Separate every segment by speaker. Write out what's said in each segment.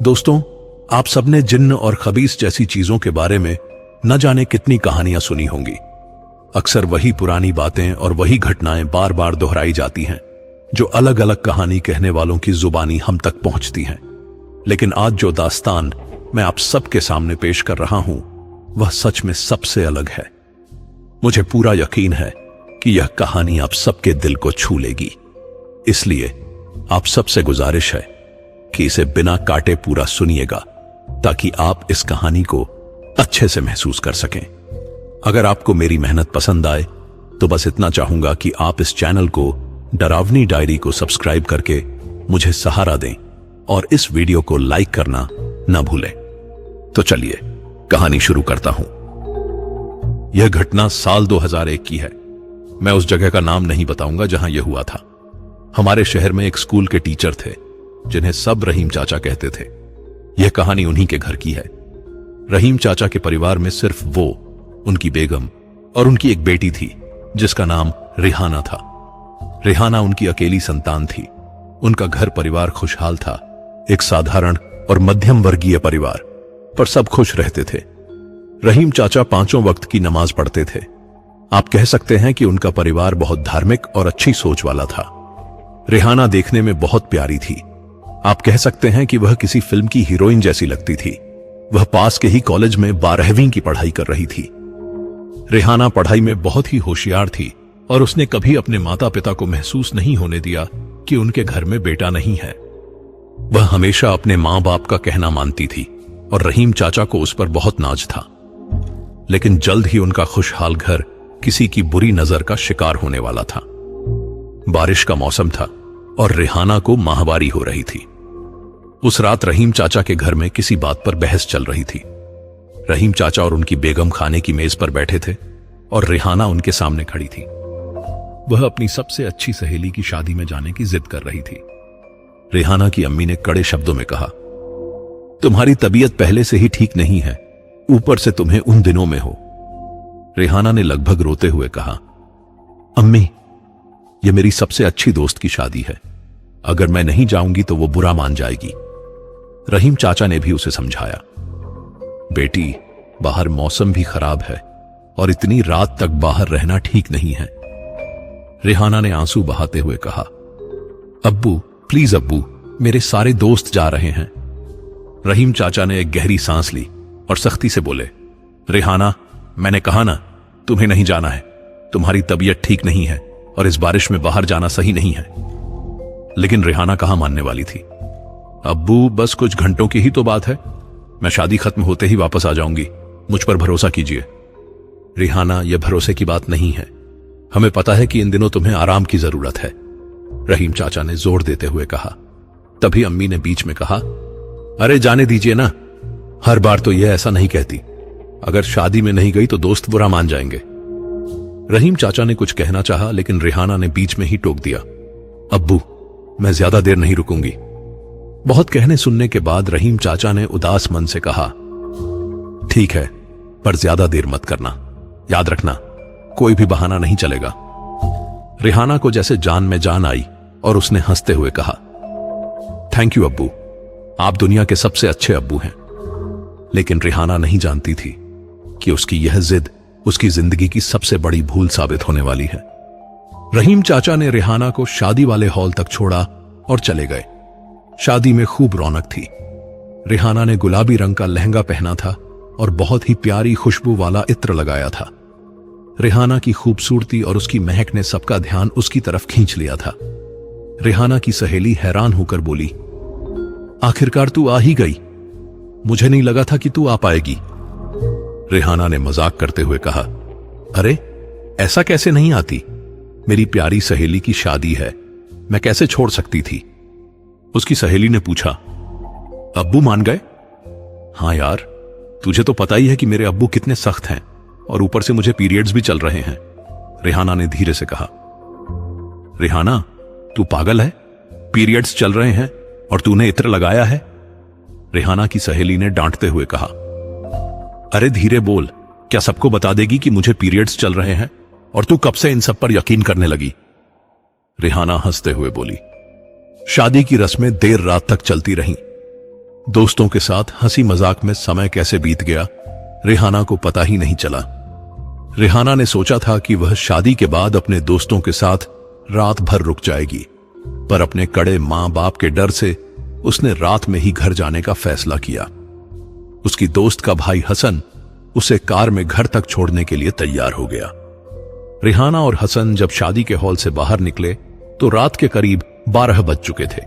Speaker 1: दोस्तों, आप सबने जिन्न और खबीस जैसी चीजों के बारे में न जाने कितनी कहानियां सुनी होंगी। अक्सर वही पुरानी बातें और वही घटनाएं बार बार दोहराई जाती हैं, जो अलग अलग कहानी कहने वालों की जुबानी हम तक पहुंचती हैं। लेकिन आज जो दास्तान मैं आप सबके सामने पेश कर रहा हूं, वह सच में सबसे अलग है। मुझे पूरा यकीन है कि यह कहानी आप सबके दिल को छू लेगी। इसलिए आप सबसे गुजारिश है कि इसे बिना काटे पूरा सुनिएगा, ताकि आप इस कहानी को अच्छे से महसूस कर सकें। अगर आपको मेरी मेहनत पसंद आए तो बस इतना चाहूंगा कि आप इस चैनल को डरावनी डायरी को सब्सक्राइब करके मुझे सहारा दें और इस वीडियो को लाइक करना न भूलें। तो चलिए कहानी शुरू करता हूं। यह घटना साल 2001 की है। मैं उस जगह का नाम नहीं बताऊंगा जहां यह हुआ था। हमारे शहर में एक स्कूल के टीचर थे जिन्हें सब रहीम चाचा कहते थे। यह कहानी उन्हीं के घर की है। रहीम चाचा के परिवार में सिर्फ वो, उनकी बेगम और उनकी एक बेटी थी जिसका नाम रिहाना था। रिहाना उनकी अकेली संतान थी। उनका घर परिवार खुशहाल था, एक साधारण और मध्यम वर्गीय परिवार, पर सब खुश रहते थे। रहीम चाचा 5 वक्त की नमाज पढ़ते थे। आप कह सकते हैं कि उनका परिवार बहुत धार्मिक और अच्छी सोच वाला था। रिहाना देखने में बहुत प्यारी थी। आप कह सकते हैं कि वह किसी फिल्म की हीरोइन जैसी लगती थी। वह पास के ही कॉलेज में 12वीं की पढ़ाई कर रही थी। रिहाना पढ़ाई में बहुत ही होशियार थी और उसने कभी अपने माता पिता को महसूस नहीं होने दिया कि उनके घर में बेटा नहीं है। वह हमेशा अपने मां बाप का कहना मानती थी और रहीम चाचा को उस पर बहुत नाज था। लेकिन जल्द ही उनका खुशहाल घर किसी की बुरी नजर का शिकार होने वाला था। बारिश का मौसम था और रिहाना को माहवारी हो रही थी। उस रात रहीम चाचा के घर में किसी बात पर बहस चल रही थी। रहीम चाचा और उनकी बेगम खाने की मेज पर बैठे थे और रिहाना उनके सामने खड़ी थी। वह अपनी सबसे अच्छी सहेली की शादी में जाने की जिद कर रही थी। रिहाना की अम्मी ने कड़े शब्दों में कहा, तुम्हारी तबीयत पहले से ही ठीक नहीं है, ऊपर से तुम्हें उन दिनों में हो। रिहाना ने लगभग रोते हुए कहा, अम्मी, यह मेरी सबसे अच्छी दोस्त की शादी है। अगर मैं नहीं जाऊंगी तो वो बुरा मान जाएगी। रहीम चाचा ने भी उसे समझाया, बेटी, बाहर मौसम भी खराब है और इतनी रात तक बाहर रहना ठीक नहीं है। रिहाना ने आंसू बहाते हुए कहा, अब्बू, प्लीज अब्बू, मेरे सारे दोस्त जा रहे हैं। रहीम चाचा ने एक गहरी सांस ली और सख्ती से बोले, रिहाना, मैंने कहा ना, तुम्हें नहीं जाना है। तुम्हारी तबीयत ठीक नहीं है और इस बारिश में बाहर जाना सही नहीं है। लेकिन रिहाना कहां मानने वाली थी। अब्बू, बस कुछ घंटों की ही तो बात है। मैं शादी खत्म होते ही वापस आ जाऊंगी, मुझ पर भरोसा कीजिए। रिहाना, यह भरोसे की बात नहीं है। हमें पता है कि इन दिनों तुम्हें आराम की जरूरत है, रहीम चाचा ने जोर देते हुए कहा। तभी अम्मी ने बीच में कहा, अरे जाने दीजिए ना, हर बार तो यह ऐसा नहीं कहती। अगर शादी में नहीं गई तो दोस्त बुरा मान जाएंगे। रहीम चाचा ने कुछ कहना चाहा, लेकिन रिहाना ने बीच में ही टोक दिया, अब्बू, मैं ज्यादा देर नहीं रुकूंगी। बहुत कहने सुनने के बाद रहीम चाचा ने उदास मन से कहा, ठीक है, पर ज्यादा देर मत करना। याद रखना, कोई भी बहाना नहीं चलेगा। रिहाना को जैसे जान में जान आई और उसने हंसते हुए कहा, थैंक यू अब्बू, आप दुनिया के सबसे अच्छे अब्बू हैं। लेकिन रिहाना नहीं जानती थी कि उसकी यह जिद उसकी जिंदगी की सबसे बड़ी भूल साबित होने वाली है। रहीम चाचा ने रिहाना को शादी वाले हॉल तक छोड़ा और चले गए। शादी में खूब रौनक थी। रिहाना ने गुलाबी रंग का लहंगा पहना था और बहुत ही प्यारी खुशबू वाला इत्र लगाया था। रिहाना की खूबसूरती और उसकी महक ने सबका ध्यान उसकी तरफ खींच लिया था। रिहाना की सहेली हैरान होकर बोली, आखिरकार तू आ ही गई। मुझे नहीं लगा था कि तू आ पाएगी। रिहाना ने मजाक करते हुए कहा, अरे ऐसा कैसे नहीं आती? मेरी प्यारी सहेली की शादी है, मैं कैसे छोड़ सकती थी? उसकी सहेली ने पूछा, अब्बू मान गए? हां यार, तुझे तो पता ही है कि मेरे अब्बू कितने सख्त हैं और ऊपर से मुझे पीरियड्स भी चल रहे हैं, रिहाना ने धीरे से कहा। रिहाना, तू पागल है? पीरियड्स चल रहे हैं और तूने इत्र लगाया है? रिहाना की सहेली ने डांटते हुए कहा। अरे धीरे बोल, क्या सबको बता देगी कि मुझे पीरियड्स चल रहे हैं और तू कब से इन सब पर यकीन करने लगी? रिहाना हंसते हुए बोली। शादी की रस्में देर रात तक चलती रहीं। दोस्तों के साथ हंसी मजाक में समय कैसे बीत गया रेहाना को पता ही नहीं चला। रेहाना ने सोचा था कि वह शादी के बाद अपने दोस्तों के साथ रात भर रुक जाएगी, पर अपने कड़े मां बाप के डर से उसने रात में ही घर जाने का फैसला किया। उसकी दोस्त का भाई हसन उसे कार में घर तक छोड़ने के लिए तैयार हो गया। रेहाना और हसन जब शादी के हॉल से बाहर निकले तो रात के करीब 12 बज चुके थे।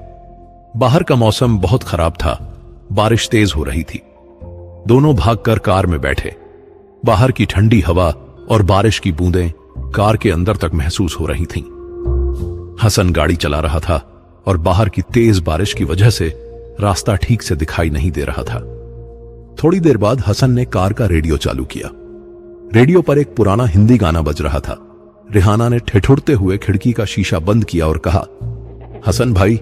Speaker 1: बाहर का मौसम बहुत खराब था, बारिश तेज हो रही थी। दोनों भागकर कार में बैठे। बाहर की ठंडी हवा और बारिश की बूंदें कार के अंदर तक महसूस हो रही थीं। हसन गाड़ी चला रहा था और बाहर की तेज बारिश की वजह से रास्ता ठीक से दिखाई नहीं दे रहा था। थोड़ी देर बाद हसन ने कार का रेडियो चालू किया। रेडियो पर एक पुराना हिंदी गाना बज रहा था। रेहाना ने ठिठुरते हुए खिड़की का शीशा बंद किया और कहा, हसन भाई,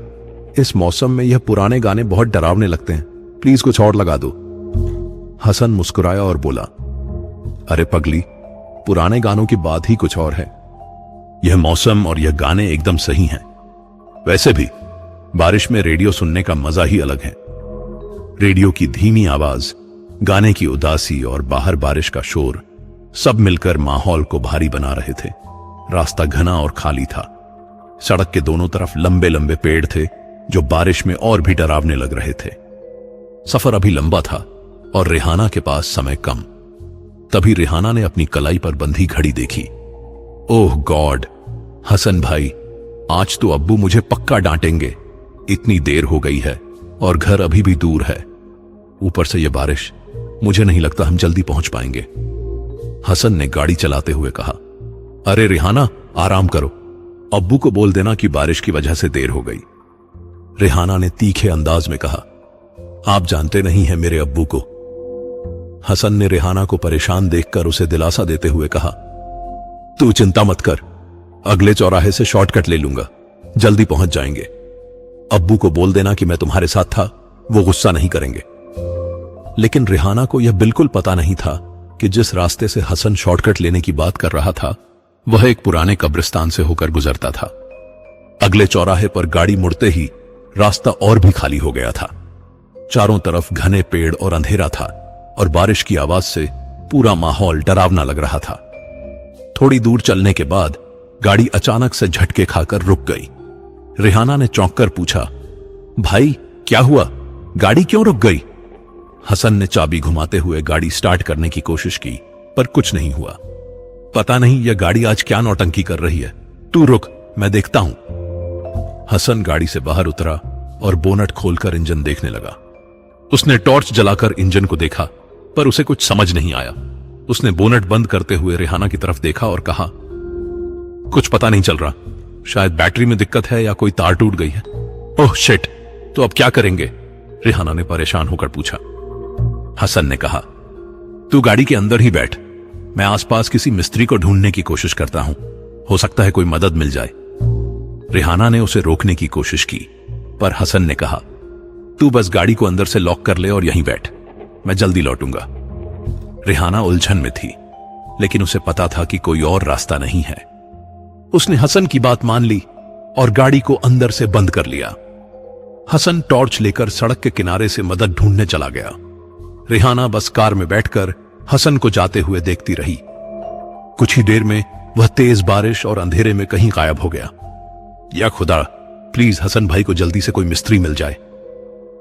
Speaker 1: इस मौसम में यह पुराने गाने बहुत डरावने लगते हैं, प्लीज कुछ और लगा दो। हसन मुस्कुराया और बोला, अरे पगली, पुराने गानों की बात ही कुछ और है। यह मौसम और यह गाने एकदम सही हैं। वैसे भी बारिश में रेडियो सुनने का मजा ही अलग है। रेडियो की धीमी आवाज, गाने की उदासी और बाहर बारिश का शोर सब मिलकर माहौल को भारी बना रहे थे। रास्ता घना और खाली था। सड़क के दोनों तरफ लंबे लंबे पेड़ थे जो बारिश में और भी डरावने लग रहे थे। सफर अभी लंबा था और रेहाना के पास समय कम। तभी रेहाना ने अपनी कलाई पर बंधी घड़ी देखी। ओह गॉड, हसन भाई, आज तो अब्बू मुझे पक्का डांटेंगे। इतनी देर हो गई है और घर अभी भी दूर है। ऊपर से यह बारिश, मुझे नहीं लगता हम जल्दी पहुंच पाएंगे। हसन ने गाड़ी चलाते हुए कहा, अरे रेहाना, आराम करो, अब्बू को बोल देना कि बारिश की वजह से देर हो गई। रेहाना ने तीखे अंदाज में कहा, आप जानते नहीं हैं मेरे अब्बू को। हसन ने रेहाना को परेशान देखकर उसे दिलासा देते हुए कहा, तू चिंता मत कर, अगले चौराहे से शॉर्टकट ले लूंगा, जल्दी पहुंच जाएंगे। अब्बू को बोल देना कि मैं तुम्हारे साथ था, वो गुस्सा नहीं करेंगे। लेकिन रेहाना को यह बिल्कुल पता नहीं था कि जिस रास्ते से हसन शॉर्टकट लेने की बात कर रहा था वह एक पुराने कब्रिस्तान से होकर गुजरता था। अगले चौराहे पर गाड़ी मुड़ते ही रास्ता और भी खाली हो गया था। चारों तरफ घने पेड़ और अंधेरा था और बारिश की आवाज से पूरा माहौल डरावना लग रहा था। थोड़ी दूर चलने के बाद गाड़ी अचानक से झटके खाकर रुक गई। रेहाना ने चौंक कर पूछा, भाई क्या हुआ, गाड़ी क्यों रुक गई? हसन ने चाबी घुमाते हुए गाड़ी स्टार्ट करने की कोशिश की, पर कुछ नहीं हुआ। पता नहीं यह गाड़ी आज क्या नौटंकी कर रही है, तू रुक, मैं देखता हूं। हसन गाड़ी से बाहर उतरा और बोनट खोलकर इंजन देखने लगा। उसने टॉर्च जलाकर इंजन को देखा, पर उसे कुछ समझ नहीं आया। उसने बोनट बंद करते हुए रेहाना की तरफ देखा और कहा, कुछ पता नहीं चल रहा, शायद बैटरी में दिक्कत है या कोई तार टूट गई है। ओह शिट, तो अब क्या करेंगे? रेहाना ने परेशान होकर पूछा। हसन ने कहा, तू गाड़ी के अंदर ही बैठ, मैं आसपास किसी मिस्त्री को ढूंढने की कोशिश करता हूं, हो सकता है कोई मदद मिल जाए। रेहाना ने उसे रोकने की कोशिश की, पर हसन ने कहा, तू बस गाड़ी को अंदर से लॉक कर ले और यहीं बैठ, मैं जल्दी लौटूंगा। रेहाना उलझन में थी, लेकिन उसे पता था कि कोई और रास्ता नहीं है। उसने हसन की बात मान ली और गाड़ी को अंदर से बंद कर लिया। हसन टॉर्च लेकर सड़क के किनारे से मदद ढूंढने चला गया। रेहाना बस कार में बैठकर हसन को जाते हुए देखती रही। कुछ ही देर में वह तेज बारिश और अंधेरे में कहीं गायब हो गया। या खुदा, प्लीज हसन भाई को जल्दी से कोई मिस्त्री मिल जाए।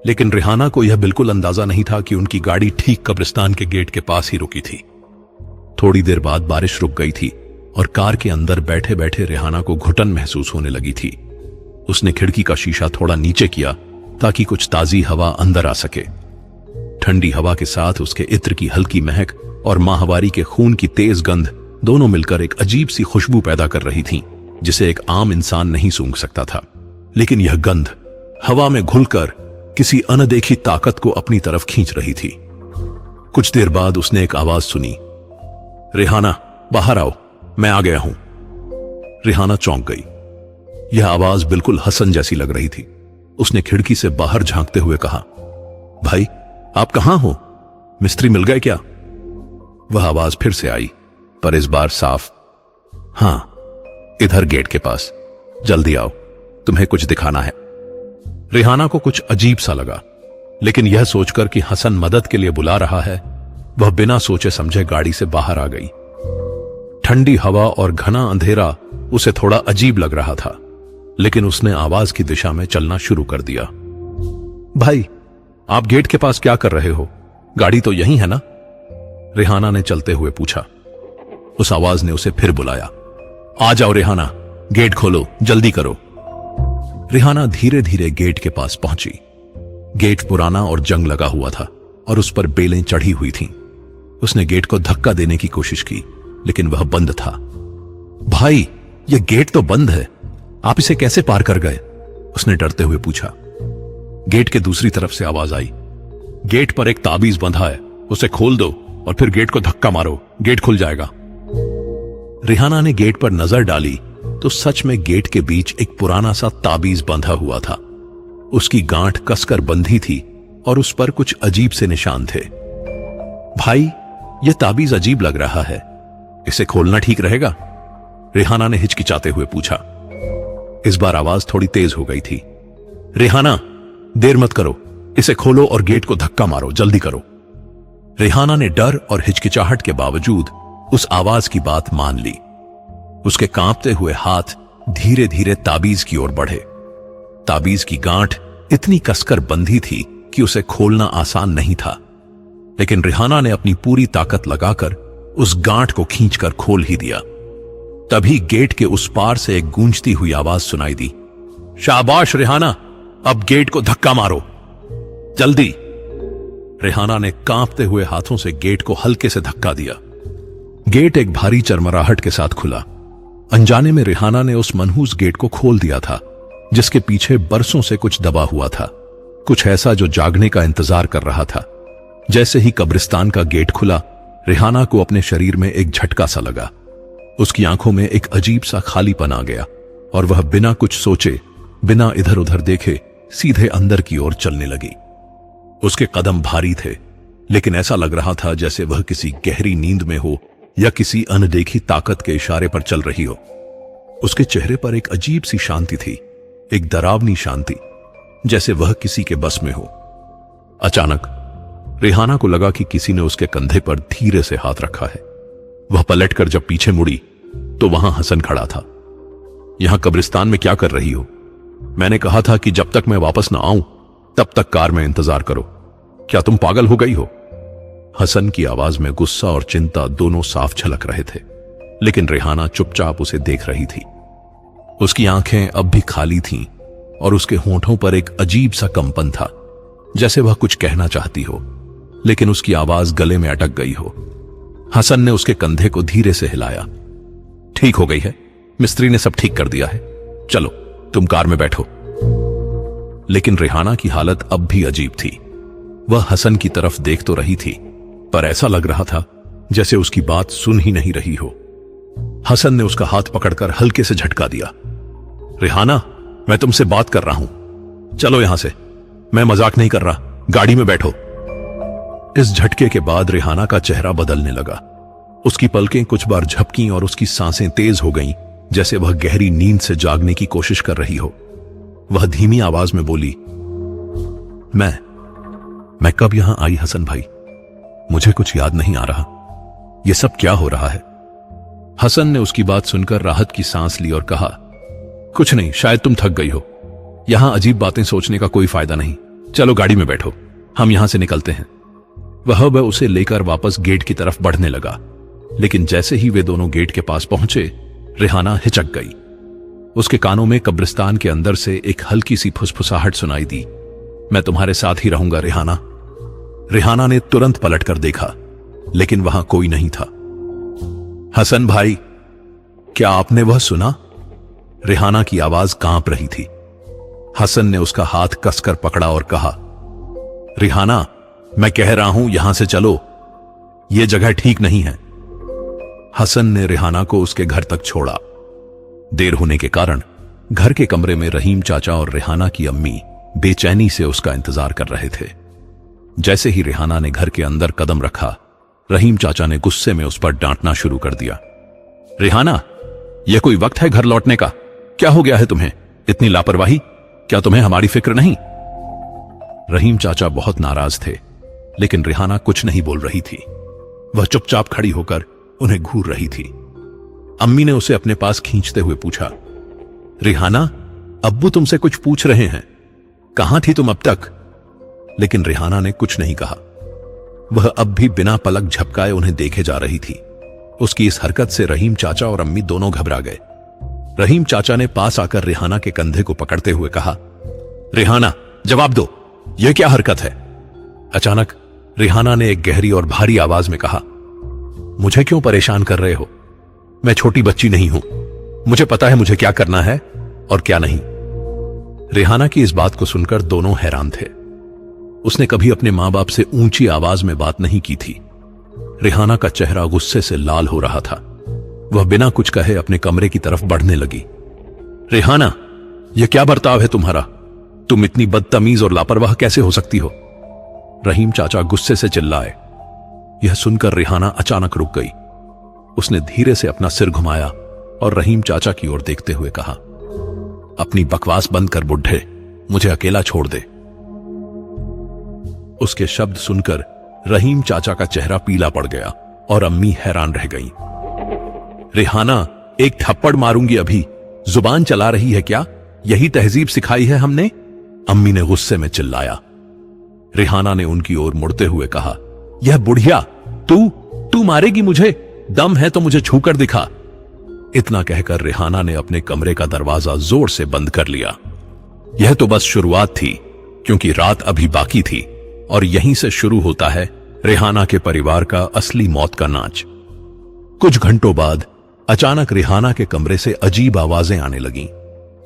Speaker 1: लेकिन रेहाना को यह बिल्कुल अंदाजा नहीं था कि उनकी गाड़ी ठीक कब्रिस्तान के गेट के पास ही रुकी थी। थोड़ी देर बाद बारिश रुक गई थी और कार के अंदर बैठे बैठे रेहाना को घुटन महसूस होने लगी थी। उसने खिड़की का शीशा थोड़ा नीचे किया ताकि कुछ ताजी हवा अंदर आ सके। ठंडी हवा के साथ उसके इत्र की हल्की महक और माहवारी के खून की तेज गंध दोनों मिलकर एक अजीब सी खुशबू पैदा कर रही थीं, जिसे एक आम इंसान नहीं सूंघ सकता था। लेकिन यह गंध हवा में घुलकर किसी अनदेखी ताकत को अपनी तरफ खींच रही थी। कुछ देर बाद उसने एक आवाज सुनी, रेहाना बाहर आओ, मैं आ गया हूं। रेहाना चौंक गई। यह आवाज बिल्कुल हसन जैसी लग रही थी। उसने खिड़की से बाहर झांकते हुए कहा, भाई आप कहां हो, मिस्त्री मिल गए क्या? वह आवाज फिर से आई, पर इस बार साफ, हां इधर गेट के पास, जल्दी आओ, तुम्हें कुछ दिखाना है। रेहाना को कुछ अजीब सा लगा। लेकिन यह सोचकर कि हसन मदद के लिए बुला रहा है, वह बिना सोचे समझे गाड़ी से बाहर आ गई। ठंडी हवा और घना अंधेरा उसे थोड़ा अजीब लग रहा था, लेकिन उसने आवाज की दिशा में चलना शुरू कर दिया। भाई, आप गेट के पास क्या कर रहे हो? गाड़ी तो यहीं है ना? रेहाना ने चलते हुए पूछा। उस आवाज ने उसे फिर बुलाया। आ जाओ रेहाना, गेट खोलो, जल्दी करो। रेहाना धीरे धीरे गेट के पास पहुंची। गेट पुराना और जंग लगा हुआ था और उस पर बेलें चढ़ी हुई थीं। उसने गेट को धक्का देने की कोशिश की, लेकिन वह बंद था। भाई, यह गेट तो बंद है, आप इसे कैसे पार कर गए? उसने डरते हुए पूछा। गेट के दूसरी तरफ से आवाज आई। गेट पर एक ताबीज बंधा है, उसे खोल दो और फिर गेट को धक्का मारो, गेट खुल जाएगा। रेहाना ने गेट पर नजर डाली तो सच में गेट के बीच एक पुराना सा ताबीज बंधा हुआ था। उसकी गांठ कसकर बंधी थी और उस पर कुछ अजीब से निशान थे। भाई, यह ताबीज अजीब लग रहा है, इसे खोलना ठीक रहेगा? रेहाना ने हिचकिचाते हुए पूछा। इस बार आवाज थोड़ी तेज हो गई थी। रेहाना, देर मत करो, इसे खोलो और गेट को धक्का मारो, जल्दी करो। रेहाना ने डर और हिचकिचाहट के बावजूद उस आवाज की बात मान ली। उसके कांपते हुए हाथ धीरे धीरे ताबीज की ओर बढ़े। ताबीज की गांठ इतनी कसकर बंधी थी कि उसे खोलना आसान नहीं था, लेकिन रेहाना ने अपनी पूरी ताकत लगाकर उस गांठ को खींचकर खोल ही दिया। तभी गेट के उस पार से एक गूंजती हुई आवाज सुनाई दी। शाबाश रेहाना, अब गेट को धक्का मारो, जल्दी। रेहाना ने कांपते हुए हाथों से गेट को हल्के से धक्का दिया। गेट एक भारी चरमराहट के साथ खुला। अनजाने में रेहाना ने उस मनहूस गेट को खोल दिया था, जिसके पीछे बरसों से कुछ दबा हुआ था, कुछ ऐसा जो जागने का इंतजार कर रहा था। जैसे ही कब्रिस्तान का गेट खुला, रेहाना को अपने शरीर में एक झटका सा लगा। उसकी आंखों में एक अजीब सा खालीपन आ गया और वह बिना कुछ सोचे, बिना इधर उधर देखे सीधे अंदर की ओर चलने लगी। उसके कदम भारी थे, लेकिन ऐसा लग रहा था जैसे वह किसी गहरी नींद में हो या किसी अनदेखी ताकत के इशारे पर चल रही हो। उसके चेहरे पर एक अजीब सी शांति थी, एक डरावनी शांति, जैसे वह किसी के बस में हो। अचानक रेहाना को लगा कि किसी ने उसके कंधे पर धीरे से हाथ रखा है। वह पलटकर जब पीछे मुड़ी तो वहां हसन खड़ा था। यहां कब्रिस्तान में क्या कर रही हो? मैंने कहा था कि जब तक मैं वापस न आऊं तब तक कार में इंतजार करो। क्या तुम पागल हो गई हो? हसन की आवाज में गुस्सा और चिंता दोनों साफ झलक रहे थे, लेकिन रेहाना चुपचाप उसे देख रही थी। उसकी आंखें अब भी खाली थीं और उसके होंठों पर एक अजीब सा कंपन था, जैसे वह कुछ कहना चाहती हो, लेकिन उसकी आवाज गले में अटक गई हो। हसन ने उसके कंधे को धीरे से हिलाया। ठीक हो गई है, मिस्त्री ने सब ठीक कर दिया है, चलो तुम कार में बैठो। लेकिन रेहाना की हालत अब भी अजीब थी। वह हसन की तरफ देख तो रही थी, पर ऐसा लग रहा था जैसे उसकी बात सुन ही नहीं रही हो। हसन ने उसका हाथ पकड़कर हल्के से झटका दिया। रेहाना, मैं तुमसे बात कर रहा हूं, चलो यहां से, मैं मजाक नहीं कर रहा, गाड़ी में बैठो। इस झटके के बाद रेहाना का चेहरा बदलने लगा। उसकी पलकें कुछ बार झपकीं और उसकी सांसें तेज हो गईं, जैसे वह गहरी नींद से जागने की कोशिश कर रही हो। वह धीमी आवाज में बोली, मैं कब यहां आई हसन भाई? मुझे कुछ याद नहीं आ रहा। यह सब क्या हो रहा है? हसन ने उसकी बात सुनकर राहत की सांस ली और कहा, कुछ नहीं, शायद तुम थक गई हो। यहां अजीब बातें सोचने का कोई फायदा नहीं, चलो गाड़ी में बैठो, हम यहां से निकलते हैं। वह उसे लेकर वापस गेट की तरफ बढ़ने लगा, लेकिन जैसे ही वे दोनों गेट के पास पहुंचे, रेहाना हिचक गई। उसके कानों में कब्रिस्तान के अंदर से एक हल्की सी फुसफुसाहट सुनाई दी। मैं तुम्हारे साथ ही रहूंगा रेहाना। रेहाना ने तुरंत पलटकर देखा, लेकिन वहां कोई नहीं था। हसन भाई, क्या आपने वह सुना? रेहाना की आवाज कांप रही थी। हसन ने उसका हाथ कसकर पकड़ा और कहा, रेहाना, मैं कह रहा हूं यहां से चलो, यह जगह ठीक नहीं है। हसन ने रेहाना को उसके घर तक छोड़ा। देर होने के कारण घर के कमरे में रहीम चाचा और रेहाना की अम्मी बेचैनी से उसका इंतजार कर रहे थे। जैसे ही रेहाना ने घर के अंदर कदम रखा, रहीम चाचा ने गुस्से में उस पर डांटना शुरू कर दिया। रेहाना, यह कोई वक्त है घर लौटने का? क्या हो गया है तुम्हें? इतनी लापरवाही, क्या तुम्हें हमारी फिक्र नहीं? रहीम चाचा बहुत नाराज थे, लेकिन रिहाना कुछ नहीं बोल रही थी। वह चुपचाप खड़ी होकर उन्हें घूर रही थी। अम्मी ने उसे अपने पास खींचते हुए पूछा, रिहाना, अब्बू तुमसे कुछ पूछ रहे हैं, कहां थी तुम अब तक? लेकिन रिहाना ने कुछ नहीं कहा। वह अब भी बिना पलक झपकाए उन्हें देखे जा रही थी। उसकी इस हरकत से रहीम चाचा और अम्मी दोनों घबरा गए। रहीम चाचा ने पास आकर रिहाना के कंधे को पकड़ते हुए कहा, रिहाना, जवाब दो, यह क्या हरकत है? अचानक रिहाना ने एक गहरी और भारी आवाज में कहा, मुझे क्यों परेशान कर रहे हो? मैं छोटी बच्ची नहीं हूं। मुझे पता है मुझे क्या करना है और क्या नहीं। रिहाना की इस बात को सुनकर दोनों हैरान थे। उसने कभी अपने मां बाप से ऊंची आवाज में बात नहीं की थी। रिहाना का चेहरा गुस्से से लाल हो रहा था। वह बिना कुछ कहे अपने कमरे की तरफ बढ़ने लगी। रिहाना, यह क्या बर्ताव है तुम्हारा? तुम इतनी बदतमीज और लापरवाह कैसे हो सकती हो? रहीम चाचा गुस्से से चिल्लाए। यह सुनकर रिहाना अचानक रुक गई। उसने धीरे से अपना सिर घुमाया और रहीम चाचा की ओर देखते हुए कहा, अपनी बकवास बंद कर बुढ़े, मुझे अकेला छोड़ दे। उसके शब्द सुनकर रहीम चाचा का चेहरा पीला पड़ गया और अम्मी हैरान रह गईं। रिहाना, एक थप्पड़ मारूंगी अभी, जुबान चला रही है क्या? यही तहजीब सिखाई है हमने? अम्मी ने गुस्से में चिल्लाया। रिहाना ने उनकी ओर मुड़ते हुए कहा, यह बुढ़िया, तू मारेगी मुझे? दम है तो मुझे छूकर दिखा। इतना कहकर रिहाना ने अपने कमरे का दरवाजा जोर से बंद कर लिया। यह तो बस शुरुआत थी, क्योंकि रात अभी बाकी थी और यहीं से शुरू होता है रिहाना के परिवार का असली मौत का नाच। कुछ घंटों बाद अचानक रिहाना के कमरे से अजीब आवाजें आने लगीं।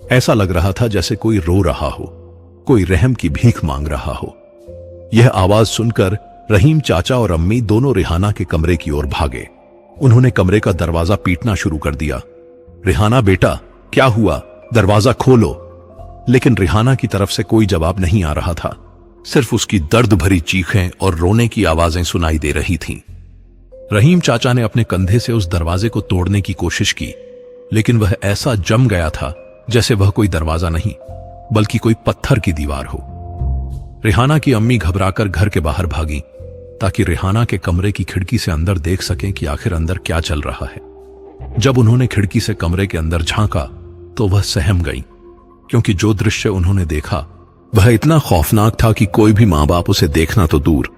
Speaker 1: ऐसा लग रहा था जैसे कोई रो रहा हो, कोई रहम की भीख मांग रहा हो। यह आवाज सुनकर रहीम चाचा और अम्मी दोनों रिहाना के कमरे की ओर भागे। उन्होंने कमरे का दरवाजा पीटना शुरू कर दिया। रिहाना बेटा, क्या हुआ? दरवाजा खोलो। लेकिन रिहाना की तरफ से कोई जवाब नहीं आ रहा था। सिर्फ उसकी दर्द भरी चीखें और रोने की आवाजें सुनाई दे रही थीं। रहीम चाचा ने अपने कंधे से उस दरवाजे को तोड़ने की कोशिश की, लेकिन वह ऐसा जम गया था जैसे वह कोई दरवाजा नहीं, बल्कि कोई पत्थर की दीवार हो। रिहाना की अम्मी घबराकर घर के बाहर भागी ताकि रिहाना के कमरे की खिड़की से अंदर देख सकें कि आखिर अंदर क्या चल रहा है। जब उन्होंने खिड़की से कमरे के अंदर झांका तो वह सहम गई, क्योंकि जो दृश्य उन्होंने देखा वह इतना खौफनाक था कि कोई भी मां बाप उसे देखना तो दूर,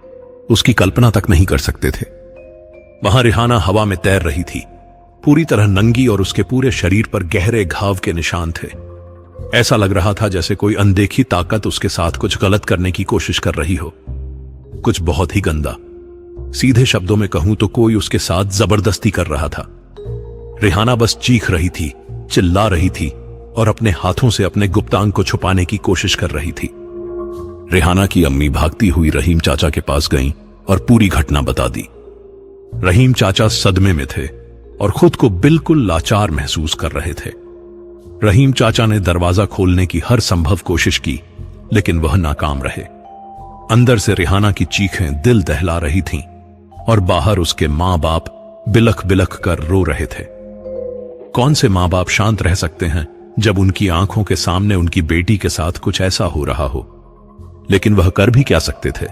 Speaker 1: उसकी कल्पना तक नहीं कर सकते थे। वहां रिहाना हवा में तैर रही थी, पूरी तरह नंगी, और उसके पूरे शरीर पर गहरे घाव के निशान थे। ऐसा लग रहा था जैसे कोई अनदेखी ताकत उसके साथ कुछ गलत करने की कोशिश कर रही हो, कुछ बहुत ही गंदा। सीधे शब्दों में कहूं तो कोई उसके साथ जबरदस्ती कर रहा था। रिहाना बस चीख रही थी, चिल्ला रही थी और अपने हाथों से अपने गुप्तांग को छुपाने की कोशिश कर रही थी। रिहाना की अम्मी भागती हुई रहीम चाचा के पास गईं और पूरी घटना बता दी। रहीम चाचा सदमे में थे और खुद को बिल्कुल लाचार महसूस कर रहे थे। रहीम चाचा ने दरवाजा खोलने की हर संभव कोशिश की, लेकिन वह नाकाम रहे। अंदर से रिहाना की चीखें दिल दहला रही थीं और बाहर उसके मां बाप बिलख बिलख कर रो रहे थे। कौन से मां बाप शांत रह सकते हैं जब उनकी आंखों के सामने उनकी बेटी के साथ कुछ ऐसा हो रहा हो? लेकिन वह कर भी क्या सकते थे?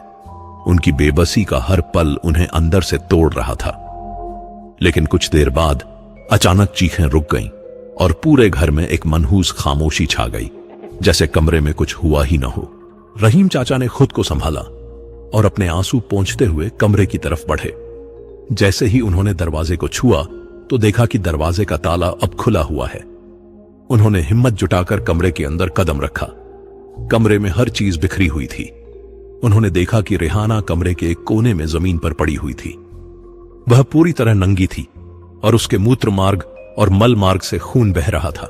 Speaker 1: उनकी बेबसी का हर पल उन्हें अंदर से तोड़ रहा था। लेकिन कुछ देर बाद अचानक चीखें रुक गईं और पूरे घर में एक मनहूस खामोशी छा गई, जैसे कमरे में कुछ हुआ ही न हो। रहीम चाचा ने खुद को संभाला और अपने आंसू पोंछते हुए कमरे की तरफ बढ़े। जैसे ही उन्होंने दरवाजे को छुआ तो देखा कि दरवाजे का ताला अब खुला हुआ है। उन्होंने हिम्मत जुटाकर कमरे के अंदर कदम रखा। कमरे में हर चीज बिखरी हुई थी। उन्होंने देखा कि रिहाना कमरे के एक कोने में जमीन पर पड़ी हुई थी। वह पूरी तरह नंगी थी और उसके मूत्र मार्ग और मल मार्ग से खून बह रहा था।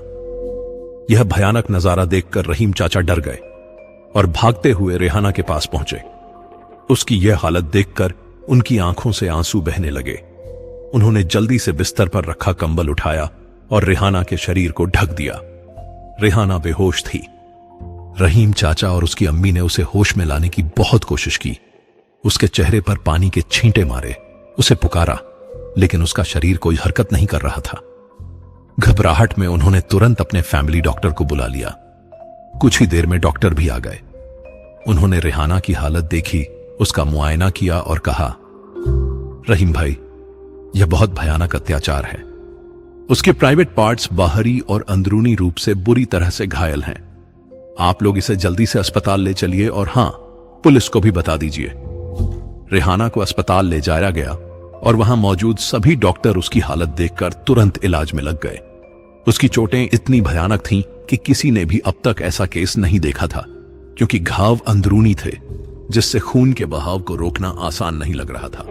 Speaker 1: यह भयानक नजारा देखकर रहीम चाचा डर गए और भागते हुए रिहाना के पास पहुंचे। उसकी यह हालत देखकर उनकी आंखों से आंसू बहने लगे। उन्होंने जल्दी से बिस्तर पर रखा कंबल उठाया और रिहाना के शरीर को ढक दिया। रिहाना बेहोश थी। रहीम चाचा और उसकी अम्मी ने उसे होश में लाने की बहुत कोशिश की। उसके चेहरे पर पानी के छींटे मारे, उसे पुकारा, लेकिन उसका शरीर कोई हरकत नहीं कर रहा था। घबराहट में उन्होंने तुरंत अपने फैमिली डॉक्टर को बुला लिया। कुछ ही देर में डॉक्टर भी आ गए। उन्होंने रेहाना की हालत देखी, उसका मुआयना किया और कहा, रहीम भाई, यह बहुत भयानक अत्याचार है। उसके प्राइवेट पार्ट्स बाहरी और अंदरूनी रूप से बुरी तरह से घायल हैं। आप लोग इसे जल्दी से अस्पताल ले चलिए और हां, पुलिस को भी बता दीजिए। रेहाना को अस्पताल ले जाया गया और वहां मौजूद सभी डॉक्टर उसकी हालत देखकर तुरंत इलाज में लग गए। उसकी चोटें इतनी भयानक थीं कि किसी ने भी अब तक ऐसा केस नहीं देखा था, क्योंकि घाव अंदरूनी थे, जिससे खून के बहाव को रोकना आसान नहीं लग रहा था।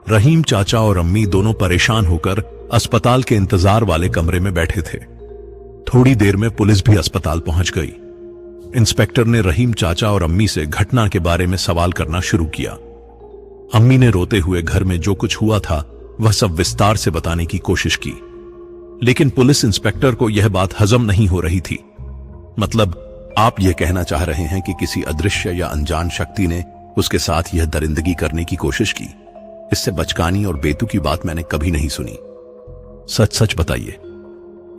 Speaker 1: रहीम चाचा और अम्मी दोनों परेशान होकर अस्पताल के इंतजार वाले कमरे में बैठे थे। थोड़ी देर में पुलिस भी अस्पताल पहुंच गई। इंस्पेक्टर ने रहीम चाचा और अम्मी से घटना के बारे में सवाल करना शुरू किया। अम्मी ने रोते हुए घर में जो कुछ हुआ था वह सब विस्तार से बताने की कोशिश की, लेकिन पुलिस इंस्पेक्टर को यह बात हजम नहीं हो रही थी। मतलब, आप यह कहना चाह रहे हैं कि किसी अदृश्य या अनजान शक्ति ने उसके साथ यह दरिंदगी करने की कोशिश की? इससे बचकानी और बेतुकी बात मैंने कभी नहीं सुनी। सच सच बताइए,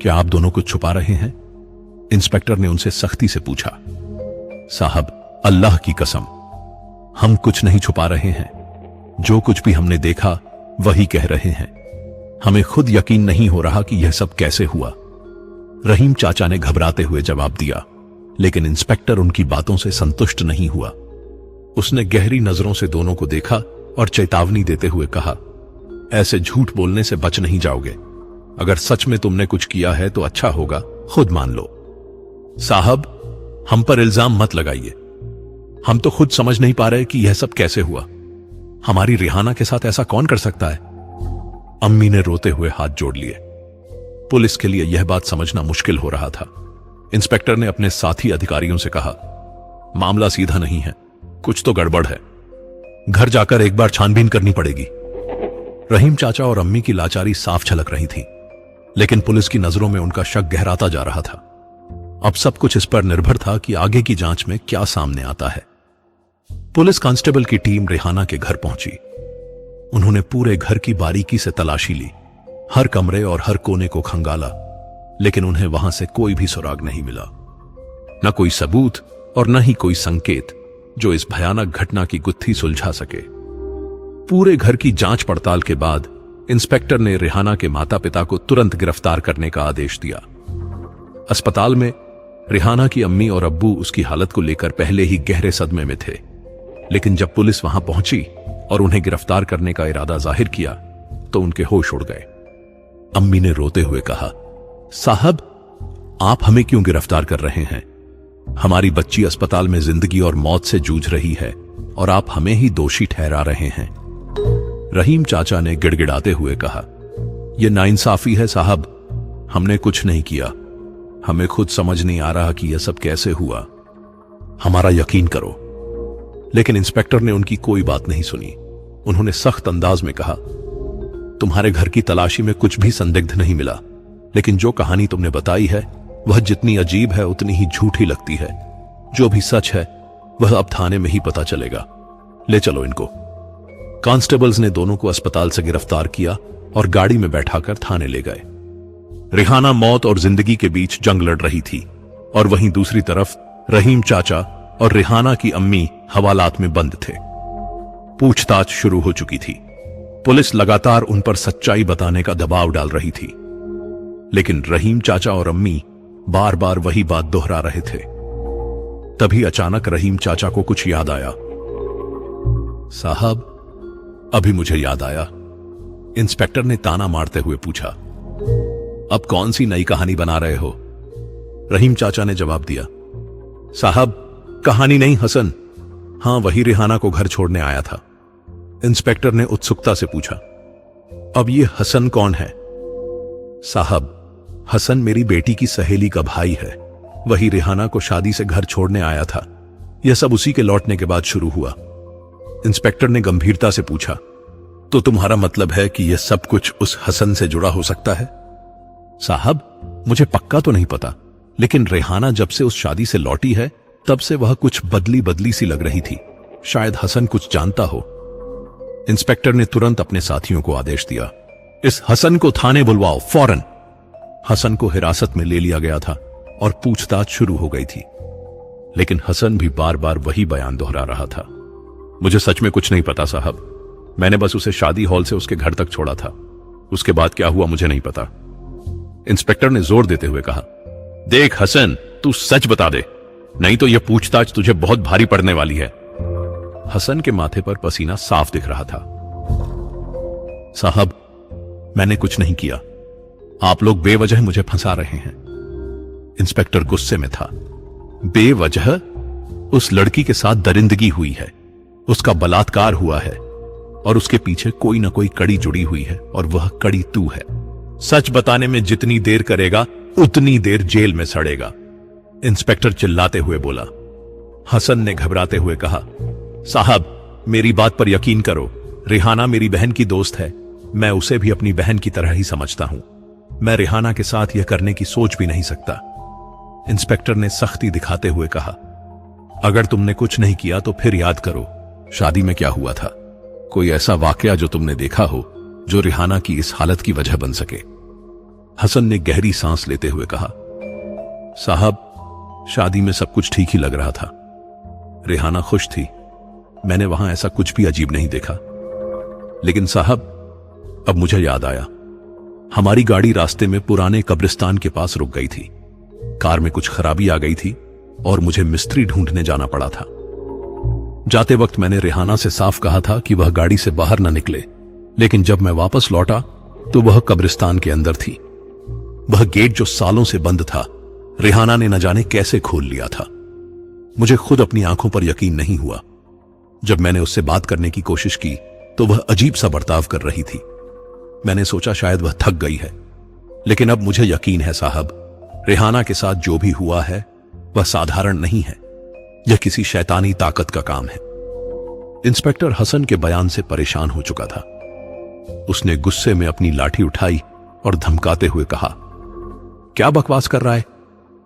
Speaker 1: क्या आप दोनों कुछ छुपा रहे हैं? इंस्पेक्टर ने उनसे सख्ती से पूछा। साहब, अल्लाह की कसम, हम कुछ नहीं छुपा रहे हैं। जो कुछ भी हमने देखा वही कह रहे हैं। हमें खुद यकीन नहीं हो रहा कि यह सब कैसे हुआ। रहीम चाचा ने घबराते हुए जवाब दिया, लेकिन इंस्पेक्टर उनकी बातों से संतुष्ट नहीं हुआ। उसने गहरी नजरों से दोनों को देखा और चेतावनी देते हुए कहा, ऐसे झूठ बोलने से बच नहीं जाओगे। अगर सच में तुमने कुछ किया है तो अच्छा होगा खुद मान लो। साहब, हम पर इल्जाम मत लगाइए। हम तो खुद समझ नहीं पा रहे कि यह सब कैसे हुआ। हमारी रेहाना के साथ ऐसा कौन कर सकता है? अम्मी ने रोते हुए हाथ जोड़ लिए। पुलिस के लिए यह बात समझना मुश्किल हो रहा था। इंस्पेक्टर ने अपने साथी अधिकारियों से कहा, मामला सीधा नहीं है, कुछ तो गड़बड़ है। घर जाकर एक बार छानबीन करनी पड़ेगी। रहीम चाचा और अम्मी की लाचारी साफ झलक रही थी, लेकिन पुलिस की नजरों में उनका शक गहराता जा रहा था। अब सब कुछ इस पर निर्भर था कि आगे की जांच में क्या सामने आता है। पुलिस कांस्टेबल की टीम रेहाना के घर पहुंची। उन्होंने पूरे घर की बारीकी से तलाशी ली, हर कमरे और हर कोने को खंगाला, लेकिन उन्हें वहां से कोई भी सुराग नहीं मिला। न कोई सबूत और न ही कोई संकेत जो इस भयानक घटना की गुत्थी सुलझा सके। पूरे घर की जांच पड़ताल के बाद इंस्पेक्टर ने रेहाना के माता पिता को तुरंत गिरफ्तार करने का आदेश दिया। अस्पताल में रेहाना की अम्मी और अब्बू उसकी हालत को लेकर पहले ही गहरे सदमे में थे, लेकिन जब पुलिस वहां पहुंची और उन्हें गिरफ्तार करने का इरादा जाहिर किया तो उनके होश उड़ गए। अम्मी ने रोते हुए कहा, साहब, आप हमें क्यों गिरफ्तार कर रहे हैं? हमारी बच्ची अस्पताल में जिंदगी और मौत से जूझ रही है और आप हमें ही दोषी ठहरा रहे हैं। रहीम चाचा ने गिड़गिड़ाते हुए कहा, यह नाइंसाफी है साहब, हमने कुछ नहीं किया। हमें खुद समझ नहीं आ रहा कि यह सब कैसे हुआ। हमारा यकीन करो। लेकिन इंस्पेक्टर ने उनकी कोई बात नहीं सुनी। उन्होंने सख्त अंदाज में कहा, तुम्हारे घर की तलाशी में कुछ भी संदिग्ध नहीं मिला, लेकिन जो कहानी तुमने बताई है वह जितनी अजीब है उतनी ही झूठी लगती है। जो भी सच है वह अब थाने में ही पता चलेगा। ले चलो इनको। कांस्टेबल्स ने दोनों को अस्पताल से गिरफ्तार किया और गाड़ी में बैठाकर थाने ले गए। रेहाना मौत और जिंदगी के बीच जंग लड़ रही थी और वहीं दूसरी तरफ रहीम चाचा और रेहाना की अम्मी हवालात में बंद थे। पूछताछ शुरू हो चुकी थी। पुलिस लगातार उन पर सच्चाई बताने का दबाव डाल रही थी, लेकिन रहीम चाचा और अम्मी बार बार वही बात दोहरा रहे थे। तभी अचानक रहीम चाचा को कुछ याद आया। साहब, अभी मुझे याद आया। इंस्पेक्टर ने ताना मारते हुए पूछा, अब कौन सी नई कहानी बना रहे हो? रहीम चाचा ने जवाब दिया, साहब, कहानी नहीं हसन। हां, वही रेहाना को घर छोड़ने आया था। इंस्पेक्टर ने उत्सुकता से पूछा, अब ये हसन कौन है? साहब, हसन मेरी बेटी की सहेली का भाई है। वही रेहाना को शादी से घर छोड़ने आया था। यह सब उसी के लौटने के बाद शुरू हुआ। इंस्पेक्टर ने गंभीरता से पूछा, तो तुम्हारा मतलब है कि यह सब कुछ उस हसन से जुड़ा हो सकता है? साहब, मुझे पक्का तो नहीं पता, लेकिन रेहाना जब से उस शादी से लौटी है तब से वह कुछ बदली बदली सी लग रही थी। शायद हसन कुछ जानता हो। इंस्पेक्टर ने तुरंत अपने साथियों को आदेश दिया, इस हसन को थाने बुलवाओ फौरन। हसन को हिरासत में ले लिया गया था और पूछताछ शुरू हो गई थी। लेकिन हसन भी बार बार वही बयान दोहरा रहा था। मुझे सच में कुछ नहीं पता साहब, मैंने बस उसे शादी हॉल से उसके घर तक छोड़ा था, उसके बाद क्या हुआ मुझे नहीं पता। इंस्पेक्टर ने जोर देते हुए कहा, देख हसन, तू सच बता दे, नहीं तो यह पूछताछ तुझे बहुत भारी पड़ने वाली है। हसन के माथे पर पसीना साफ दिख रहा था। साहब, मैंने कुछ नहीं किया, आप लोग बेवजह मुझे फंसा रहे हैं। इंस्पेक्टर गुस्से में था। बेवजह? उस लड़की के साथ दरिंदगी हुई है, उसका बलात्कार हुआ है और उसके पीछे कोई ना कोई कड़ी जुड़ी हुई है, और वह कड़ी तू है। सच बताने में जितनी देर करेगा उतनी देर जेल में सड़ेगा, इंस्पेक्टर चिल्लाते हुए बोला। हसन ने घबराते हुए कहा, साहब मेरी बात पर यकीन करो, रिहाना मेरी बहन की दोस्त है, मैं उसे भी अपनी बहन की तरह ही समझता हूं, मैं रिहाना के साथ यह करने की सोच भी नहीं सकता। इंस्पेक्टर ने सख्ती दिखाते हुए कहा, अगर तुमने कुछ नहीं किया तो फिर याद करो शादी में क्या हुआ था, कोई ऐसा वाकया जो तुमने देखा हो जो रिहाना की इस हालत की वजह बन सके। हसन ने गहरी सांस लेते हुए कहा, साहब शादी में सब कुछ ठीक ही लग रहा था, रिहाना खुश थी, मैंने वहां ऐसा कुछ भी अजीब नहीं देखा। लेकिन साहब अब मुझे याद आया, हमारी गाड़ी रास्ते में पुराने कब्रिस्तान के पास रुक गई थी, कार में कुछ खराबी आ गई थी और मुझे मिस्त्री ढूंढने जाना पड़ा था। जाते वक्त मैंने रिहाना से साफ कहा था कि वह गाड़ी से बाहर न निकले, लेकिन जब मैं वापस लौटा तो वह कब्रिस्तान के अंदर थी। वह गेट जो सालों से बंद था, रिहाना ने न जाने कैसे खोल लिया था। मुझे खुद अपनी आंखों पर यकीन नहीं हुआ। जब मैंने उससे बात करने की कोशिश की तो वह अजीब सा बर्ताव कर रही थी। मैंने सोचा शायद वह थक गई है, लेकिन अब मुझे यकीन है साहब, रिहाना के साथ जो भी हुआ है वह साधारण नहीं है, यह किसी शैतानी ताकत का काम है। इंस्पेक्टर हसन के बयान से परेशान हो चुका था। उसने गुस्से में अपनी लाठी उठाई और धमकाते हुए कहा, क्या बकवास कर रहा है,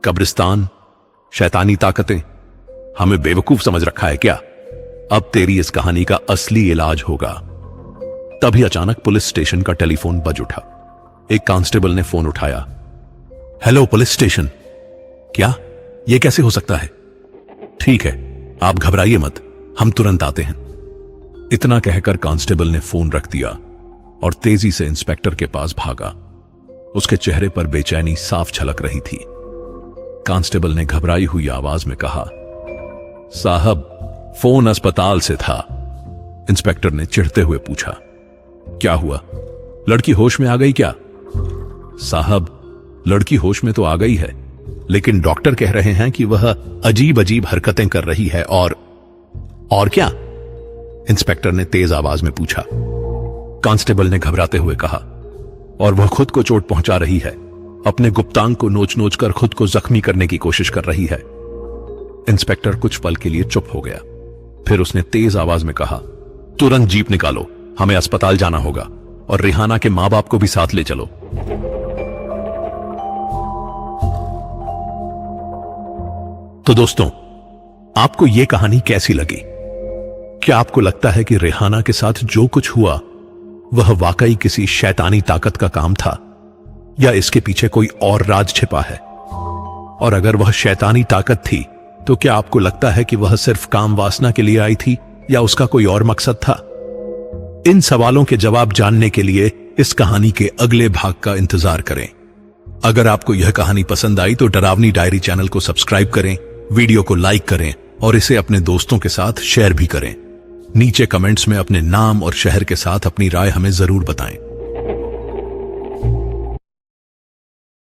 Speaker 1: कब्रिस्तान, शैतानी ताकतें, हमें बेवकूफ समझ रखा है क्या? अब तेरी इस कहानी का असली इलाज होगा। तभी अचानक पुलिस स्टेशन का टेलीफोन बज उठा। एक कांस्टेबल ने फोन उठाया। Hello police station. क्या? यह कैसे हो सकता है? ठीक है, आप घबराइए मत, हम तुरंत आते हैं। इतना कहकर कांस्टेबल ने फोन रख दिया और तेजी से इंस्पेक्टर के पास भागा। उसके चेहरे पर बेचैनी साफ झलक रही थी। कांस्टेबल ने घबराई हुई आवाज में कहा, साहब फोन अस्पताल से था। इंस्पेक्टर ने चिढ़ते हुए पूछा, क्या हुआ, लड़की होश में आ गई क्या? साहब लड़की होश में तो आ गई है, लेकिन डॉक्टर कह रहे हैं कि वह अजीब अजीब हरकतें कर रही है। और क्या? इंस्पेक्टर ने तेज आवाज में पूछा। कांस्टेबल ने घबराते हुए कहा, और वह खुद को चोट पहुंचा रही है, अपने गुप्तांग को नोच नोच कर खुद को जख्मी करने की कोशिश कर रही है। इंस्पेक्टर कुछ पल के लिए चुप हो गया, फिर उसने तेज आवाज में कहा, तुरंत जीप निकालो, हमें अस्पताल जाना होगा, और रिहाना के मां बाप को भी साथ ले चलो। तो दोस्तों, आपको यह कहानी कैसी लगी? क्या आपको लगता है कि रिहाना के साथ जो कुछ हुआ वह वाकई किसी शैतानी ताकत का काम था, या इसके पीछे कोई और राज छिपा है? और अगर वह शैतानी ताकत थी तो क्या आपको लगता है कि वह सिर्फ काम वासना के लिए आई थी, या उसका कोई और मकसद था? इन सवालों के जवाब जानने के लिए इस कहानी के अगले भाग का इंतजार करें। अगर आपको यह कहानी पसंद आई तो डरावनी डायरी चैनल को सब्सक्राइब करें, वीडियो को लाइक करें और इसे अपने दोस्तों के साथ शेयर भी करें। नीचे कमेंट्स में अपने नाम और शहर के साथ अपनी राय हमें जरूर बताएं।